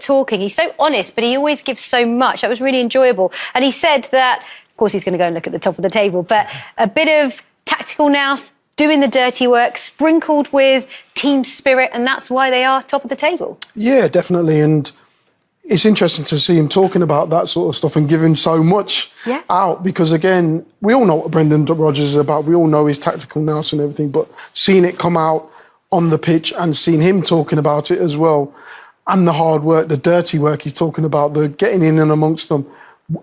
talking. He's so honest, but he always gives so much. That was really enjoyable. And he said that, of course, he's going to go and look at the top of the table, but a bit of tactical nous, doing the dirty work, sprinkled with team spirit, and that's why they are top of the table. Yeah, definitely. And it's interesting to see him talking about that sort of stuff and giving so much out because, again, we all know what Brendan Rodgers is about. We all know his tactical nous and everything, but seeing it come out on the pitch and seeing him talking about it as well and the hard work, the dirty work he's talking about, the getting in and amongst them,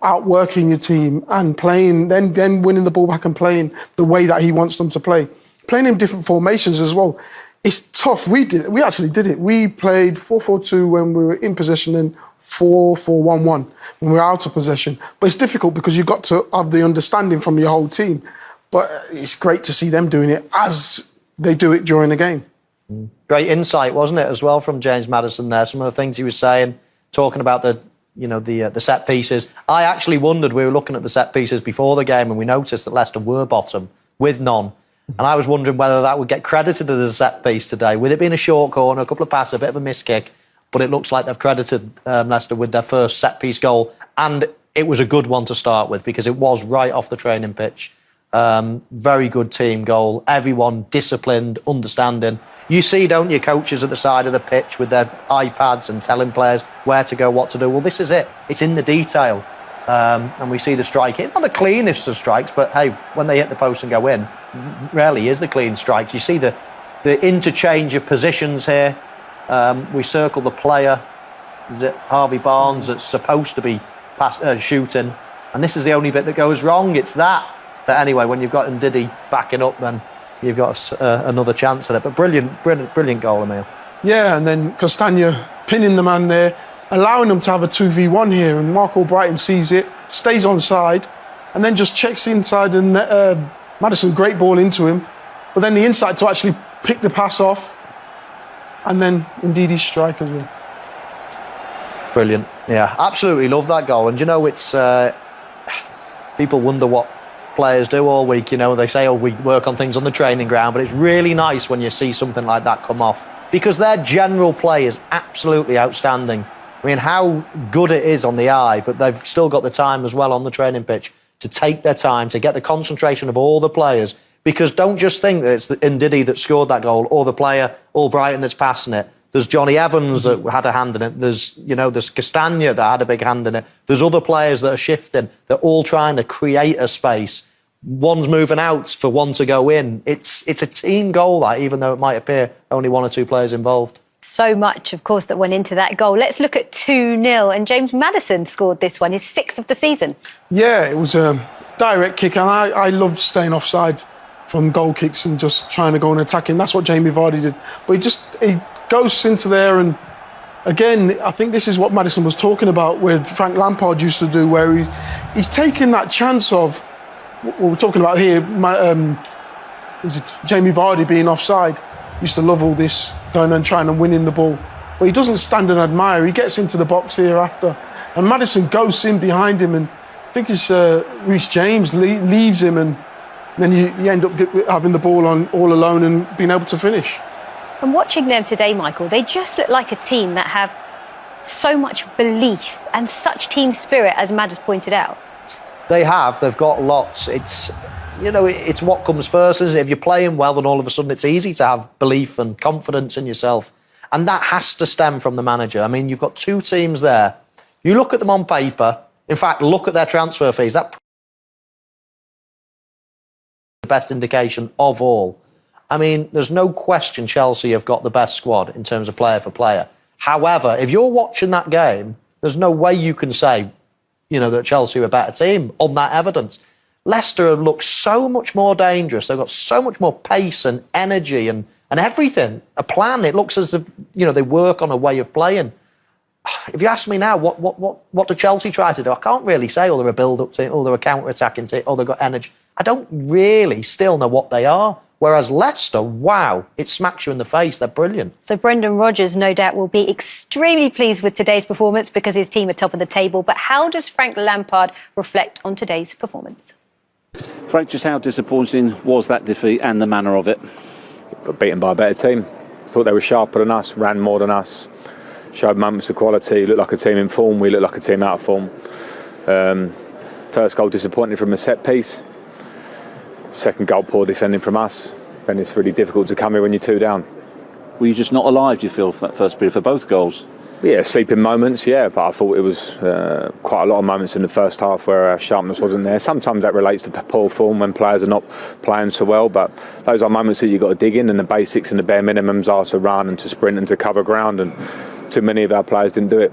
outworking your team and playing, then winning the ball back and playing the way that he wants them to play. Playing in different formations as well. It's tough. We actually did it. We played 4-4-2 when we were in possession and 4-4-1-1 when we were out of possession. But it's difficult because you've got to have the understanding from your whole team. But it's great to see them doing it as they do it during the game. Great insight, wasn't it, as well, from James Maddison there? Some of the things he was saying, talking about the set pieces. I actually wondered, we were looking at the set pieces before the game and we noticed that Leicester were bottom with none. And I was wondering whether that would get credited as a set piece today, with it being a short corner, a couple of passes, a bit of a miss kick. But it looks like they've credited Leicester with their first set-piece goal. And it was a good one to start with because it was right off the training pitch. Very good team goal. Everyone disciplined, understanding. You see, don't you, coaches at the side of the pitch with their iPads and telling players where to go, what to do. Well, this is it. It's in the detail. And we see the strike. It's not the cleanest of strikes, but, hey, when they hit the post and go in, rarely is the clean strikes. You see the interchange of positions here. We circle the player, is it Harvey Barnes, that's supposed to be shooting, and this is the only bit that goes wrong. It's that. But anyway, when you've got Ndidi backing up, then you've got another chance at it. But brilliant goal, Emile. Yeah, and then Castagna pinning the man there, allowing them to have a 2v1 here, and Mark Albrighton sees it, stays on side, and then just checks inside, and Maddison, great ball into him, but then the insight to actually pick the pass off, and then Ndidi's strike as well. Brilliant. Yeah, absolutely love that goal. And, you know, it's... people wonder what players do all week, you know. They say, oh, we work on things on the training ground, but it's really nice when you see something like that come off because their general play is absolutely outstanding. I mean, how good it is on the eye, but they've still got the time as well on the training pitch to take their time, to get the concentration of all the players, because don't just think that it's Ndidi that scored that goal or the player, Albrighton, that's passing it. There's Johnny Evans that had a hand in it. There's Castagna that had a big hand in it. There's other players that are shifting. They're all trying to create a space. One's moving out for one to go in. It's a team goal, that, even though it might appear only one or two players involved. So much, of course, that went into that goal. Let's look at 2-0. And James Maddison scored this one, his 6th of the season. Yeah, it was a direct kick. And I loved staying offside from goal kicks and just trying to go and attacking. That's what Jamie Vardy did. But he goes into there, and again, I think this is what Maddison was talking about, where Frank Lampard used to do, where he's taking that chance of what we're talking about here. Is it Jamie Vardy being offside? Used to love all this, going and trying to win in the ball, but he doesn't stand and admire. He gets into the box here after, and Maddison goes in behind him, and I think it's Reece James leaves him, and then you end up having the ball on all alone and being able to finish. And watching them today, Michael, they just look like a team that have so much belief and such team spirit, as Mad has pointed out. They have. They've got lots. It's, you know, it's what comes first, isn't it? If you're playing well, then all of a sudden it's easy to have belief and confidence in yourself. And that has to stem from the manager. I mean, you've got two teams there. You look at them on paper. In fact, look at their transfer fees. That's the best indication of all. I mean, there's no question Chelsea have got the best squad in terms of player for player. However, if you're watching that game, there's no way you can say, you know, that Chelsea are a better team on that evidence. Leicester have looked so much more dangerous. They've got so much more pace and energy and everything. A plan. It looks as if, you know, they work on a way of playing. If you ask me now, what do Chelsea try to do? I can't really say, oh, they're a build-up team, or they're a counter-attacking team, or they've got energy. I don't really still know what they are. Whereas Leicester, wow, it smacks you in the face. They're brilliant. So Brendan Rodgers, no doubt, will be extremely pleased with today's performance because his team are top of the table. But how does Frank Lampard reflect on today's performance? Frank, just how disappointing was that defeat and the manner of it? Beaten by a better team. Thought they were sharper than us, ran more than us, showed moments of quality, looked like a team in form, we looked like a team out of form. First goal disappointing from a set piece. Second goal poor defending from us. And it's really difficult to come here when you're 2 down. Were you just not alive, do you feel, for that first period for both goals? Yeah, sleeping moments, yeah, but I thought it was quite a lot of moments in the first half where our sharpness wasn't there. Sometimes that relates to poor form when players are not playing so well, but those are moments that you've got to dig in, and the basics and the bare minimums are to run and to sprint and to cover ground, and too many of our players didn't do it.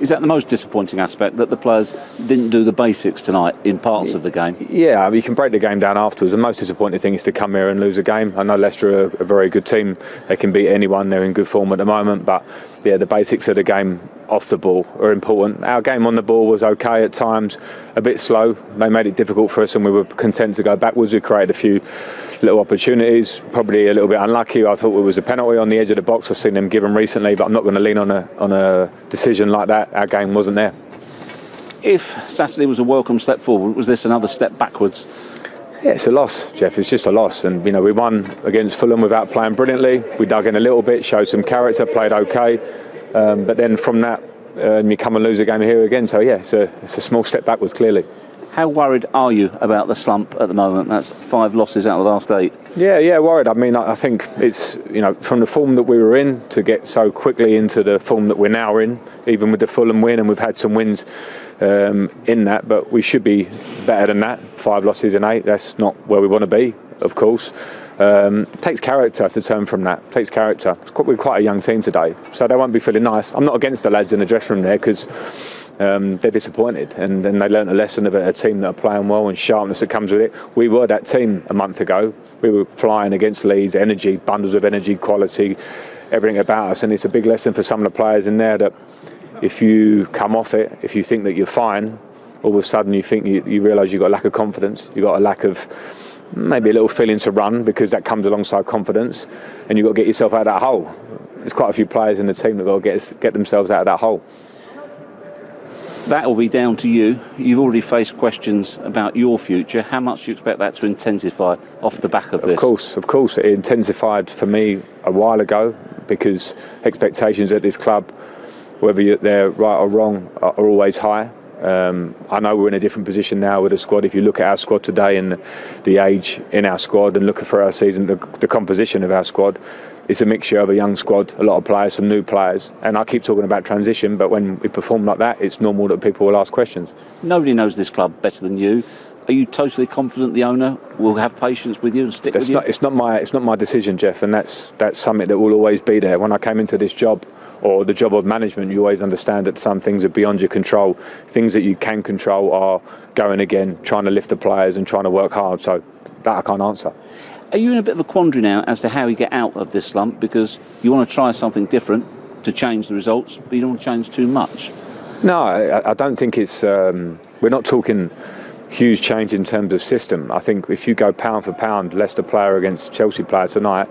Is that the most disappointing aspect, that the players didn't do the basics tonight in parts of the game? Yeah, you can break the game down afterwards. The most disappointing thing is to come here and lose a game. I know Leicester are a very good team. They can beat anyone. They're in good form at the moment. But, yeah, the basics of the game off the ball are important. Our game on the ball was okay at times, a bit slow. They made it difficult for us and we were content to go backwards. We created a few little opportunities, probably a little bit unlucky. I thought it was a penalty on the edge of the box. I've seen them given recently, but I'm not going to lean on a decision like that. Our game wasn't there. If Saturday was a welcome step forward, was this another step backwards? Yeah, it's a loss, Jeff. It's just a loss. And, you know, we won against Fulham without playing brilliantly. We dug in a little bit, showed some character, played okay. But then from that, you come and lose a game here again. So, yeah, it's a small step backwards, clearly. How worried are you about the slump at the moment? That's 5 losses out of the last 8. Yeah, worried. I mean, I think it's, you know, from the form that we were in to get so quickly into the form that we're now in, even with the Fulham win, and we've had some wins in that, but we should be better than that. 5 losses in 8, that's not where we want to be, of course. It takes character to turn from that. It takes character. We're quite a young team today, so they won't be feeling nice. I'm not against the lads in the dressing room there, because they're disappointed, and then they learnt a lesson about a team that are playing well and sharpness that comes with it. We were that team a month ago. We were flying against Leeds, energy, bundles of energy, quality, everything about us, and it's a big lesson for some of the players in there that if you come off it, if you think that you're fine, all of a sudden you think you realise you've got a lack of confidence, you've got a lack of maybe a little feeling to run, because that comes alongside confidence, and you've got to get yourself out of that hole. There's quite a few players in the team that have got to get themselves out of that hole. That will be down to you. You've already faced questions about your future. How much do you expect that to intensify off the back of this? Of course. It intensified for me a while ago, because expectations at this club, whether they're right or wrong, are always high. I know we're in a different position now with the squad. If you look at our squad today and the age in our squad, and look for our season, the composition of our squad, it's a mixture of a young squad, a lot of players, some new players. And I keep talking about transition, but when we perform like that, it's normal that people will ask questions. Nobody knows this club better than you. Are you totally confident the owner will have patience with you and stick with you? It's not my decision, Jeff, and that's something that will always be there. When I came into this job, or the job of management, you always understand that some things are beyond your control. Things that you can control are going again, trying to lift the players and trying to work hard. So that I can't answer. Are you in a bit of a quandary now as to how you get out of this slump? Because you want to try something different to change the results, but you don't want to change too much. No, I don't think it's... we're not talking huge change in terms of system. I think if you go pound for pound, Leicester player against Chelsea player tonight,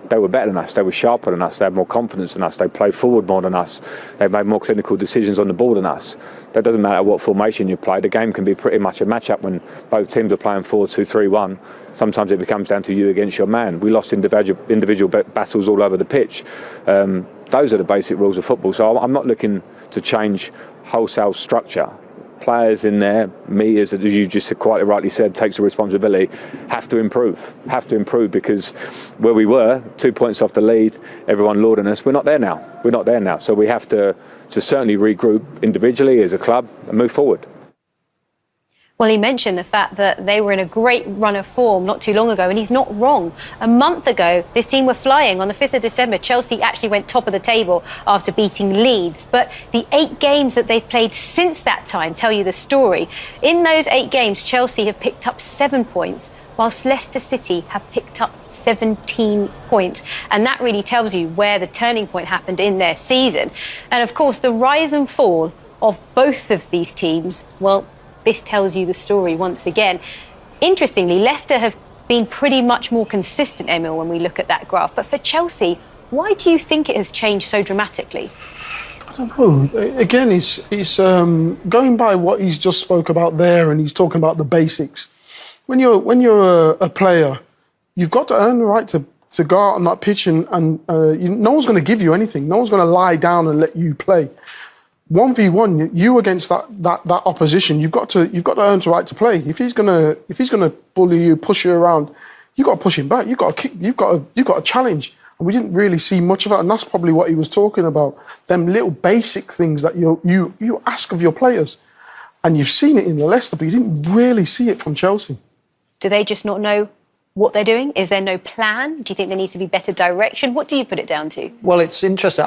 they were better than us, they were sharper than us, they had more confidence than us, they played forward more than us, they made more clinical decisions on the ball than us. That doesn't matter what formation you play, the game can be pretty much a match-up when both teams are playing 4-2-3-1. Sometimes it becomes down to you against your man. We lost individual battles all over the pitch. Those are the basic rules of football, so I'm not looking to change wholesale structure. Players in there, me, as you just quite rightly said, takes a responsibility, have to improve because where we were, 2 points off the lead, everyone lauding us, we're not there now. So we have to certainly regroup individually as a club and move forward. Well, he mentioned the fact that they were in a great run of form not too long ago, and he's not wrong. A month ago, this team were flying. On the 5th of December, Chelsea actually went top of the table after beating Leeds. But the 8 games that they've played since that time tell you the story. In those 8 games, Chelsea have picked up 7 points, whilst Leicester City have picked up 17 points. And that really tells you where the turning point happened in their season. And of course, the rise and fall of both of these teams, well, this tells you the story once again. Interestingly, Leicester have been pretty much more consistent, Emil, when we look at that graph. But for Chelsea, why do you think it has changed so dramatically? I don't know. Again, it's going by what he's just spoke about there, and he's talking about the basics. When you're a player, you've got to earn the right to to go out on that pitch and no one's going to give you anything. No one's going to lie down and let you play. 1v1, you against that opposition, you've got to earn the right to play. If he's gonna bully you, push you around, you got to push him back. You got to kick. You've got to challenge. And we didn't really see much of that. And that's probably what he was talking about. Them little basic things that you ask of your players, and you've seen it in Leicester, but you didn't really see it from Chelsea. Do they just not know what they're doing? Is there no plan? Do you think there needs to be better direction? What do you put it down to? Well, it's interesting.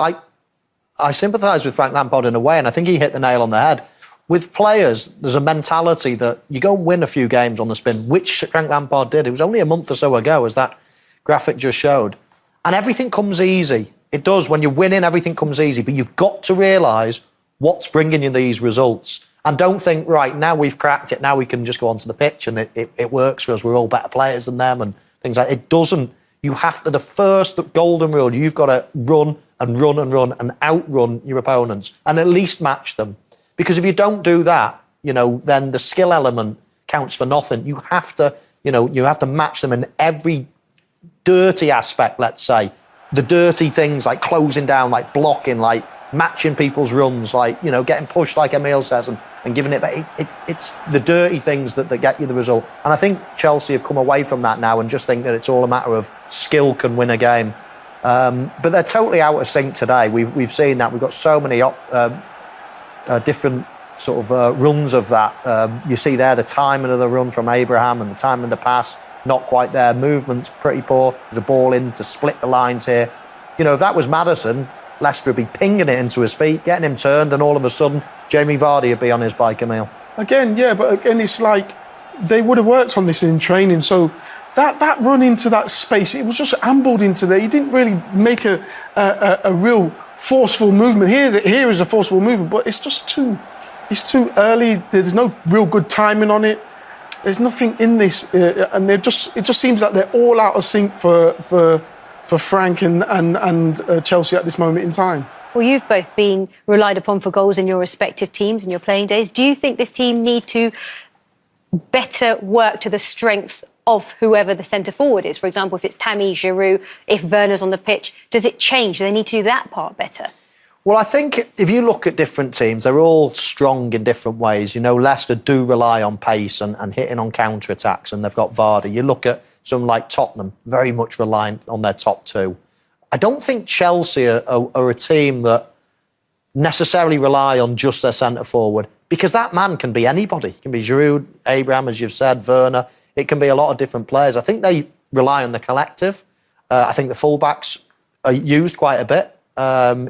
I sympathise with Frank Lampard in a way, and I think he hit the nail on the head. With players, there's a mentality that you go and win a few games on the spin, which Frank Lampard did. It was only a month or so ago, as that graphic just showed. And everything comes easy. It does. When you're winning, everything comes easy. But you've got to realise what's bringing you these results. And don't think, right, now we've cracked it, now we can just go onto the pitch and it works for us. We're all better players than them and things like that. It doesn't. You have to, the first golden rule, you've got to run and run and run and outrun your opponents and at least match them. Because if you don't do that, then the skill element counts for nothing. You have to, you have to match them in every dirty aspect, let's say. The dirty things like closing down, like blocking, like matching people's runs, like, getting pushed like Emile says and giving it back. It's the dirty things that get you the result. And I think Chelsea have come away from that now and just think that it's all a matter of skill can win a game. But they're totally out of sync today. We've seen that. We've got so many different sort of runs of that. You see there the timing of the run from Abraham and the timing of the pass, not quite there. Movement's pretty poor. There's a ball in to split the lines here. If that was Maddison, Leicester would be pinging it into his feet, getting him turned, and all of a sudden, Jamie Vardy would be on his bike, Emile. Again, yeah, but again, it's like they would have worked on this in training. So that run into that space, it was just ambled into there. He didn't really make a real forceful movement. Here is a forceful movement, but it's too early. There's no real good timing on it. There's nothing in this, and it just seems like they're all out of sync for Frank and Chelsea at this moment in time. Well, you've both been relied upon for goals in your respective teams in your playing days. Do you think this team need to better work to the strengths of whoever the centre forward is? For example, if it's Tammy, Giroud, if Werner's on the pitch, does it change? Do they need to do that part better? Well, I think if you look at different teams, they're all strong in different ways. Leicester do rely on pace and hitting on counter-attacks, and they've got Vardy. You look at someone like Tottenham, very much reliant on their top two. I don't think Chelsea are a team that necessarily rely on just their centre-forward, because that man can be anybody. It can be Giroud, Abraham, as you've said, Werner. It can be a lot of different players. I think they rely on the collective. I think the fullbacks are used quite a bit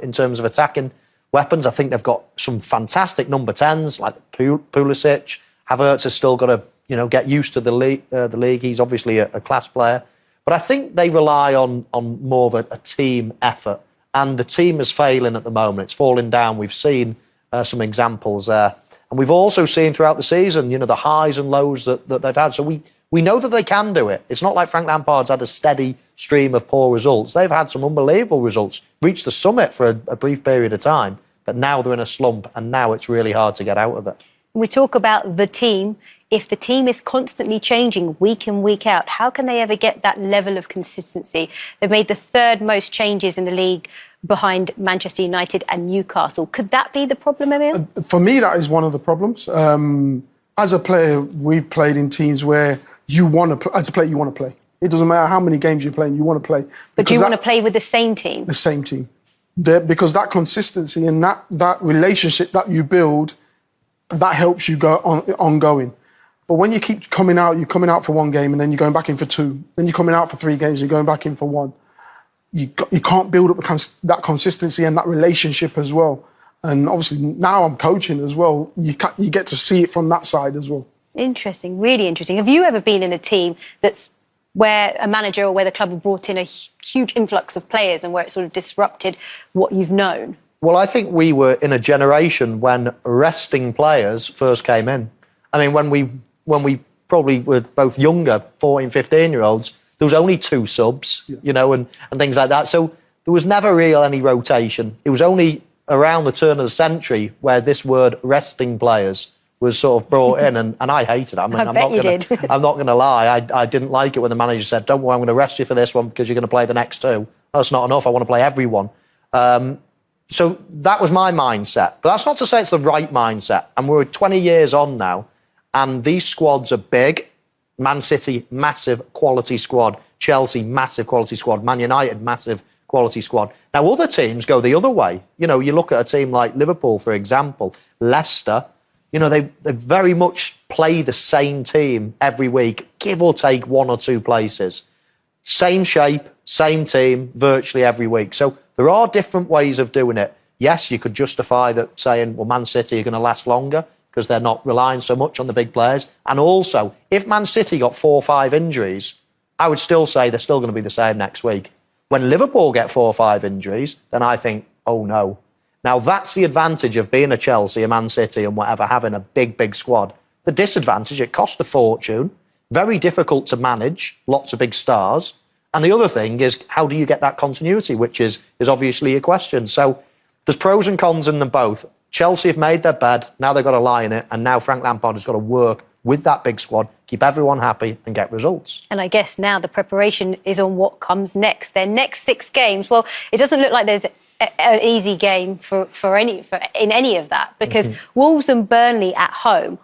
in terms of attacking weapons. I think they've got some fantastic number 10s like Pulisic. Havertz has still got to get used to the league. He's obviously a class player. But I think they rely on more of a team effort. And the team is failing at the moment. It's falling down. We've seen some examples there. And we've also seen throughout the season, the highs and lows that they've had. So we know that they can do it. It's not like Frank Lampard's had a steady stream of poor results. They've had some unbelievable results, reached the summit for a brief period of time. But now they're in a slump, and now it's really hard to get out of it. We talk about the team. If the team is constantly changing week in, week out, how can they ever get that level of consistency? They've made the third most changes in the league behind Manchester United and Newcastle. Could that be the problem, Emile? For me, that is one of the problems. As a player, we've played in teams where you want to as a player, you want to play. It doesn't matter how many games you're playing, you want to play. But do you want to play with the same team? The same team. Because that consistency and that relationship that you build, that helps you go ongoing. But when you keep coming out, you're coming out for one game and then you're going back in for two. Then you're coming out for 3 games and you're going back in for 1. You can't build up that consistency and that relationship as well. And obviously now I'm coaching as well. You get to see it from that side as well. Interesting, really interesting. Have you ever been in a team that's where a manager or where the club have brought in a huge influx of players and where it sort of disrupted what you've known? Well, I think we were in a generation when resting players first came in. I mean, when we probably were both younger, 14, 15-year-olds, there was only 2 subs, and things like that. So there was never really any rotation. It was only around the turn of the century where this word resting players was sort of brought in, and I hated it. I mean, I bet you did. I'm not going to lie. I didn't like it when the manager said, "Don't worry, I'm going to rest you for this one because you're going to play the next two." That's not enough. I want to play everyone. So that was my mindset. But that's not to say it's the right mindset. And we're 20 years on now, and these squads are big. Man City, massive quality squad. Chelsea, massive quality squad. Man United, massive quality squad. Now, other teams go the other way. You know, you look at a team like Liverpool, for example, Leicester, you know, they very much play the same team every week, give or take 1 or 2 places. Same shape, same team, virtually every week. So there are different ways of doing it. Yes, you could justify that saying, well, Man City are going to last longer because they're not relying so much on the big players. And also, if Man City got 4 or 5 injuries, I would still say they're still going to be the same next week. When Liverpool get 4 or 5 injuries, then I think, oh no. Now, that's the advantage of being a Chelsea, a Man City and whatever, having a big, big squad. The disadvantage, it costs a fortune, very difficult to manage, lots of big stars. And the other thing is, how do you get that continuity, which is obviously a question. So there's pros and cons in them both. Chelsea have made their bed, now they've got to lie in it, and now Frank Lampard has got to work with that big squad, keep everyone happy and get results. And I guess now the preparation is on what comes next. Their next 6 games, well, it doesn't look like there's an easy game in any of that, because Wolves and Burnley at home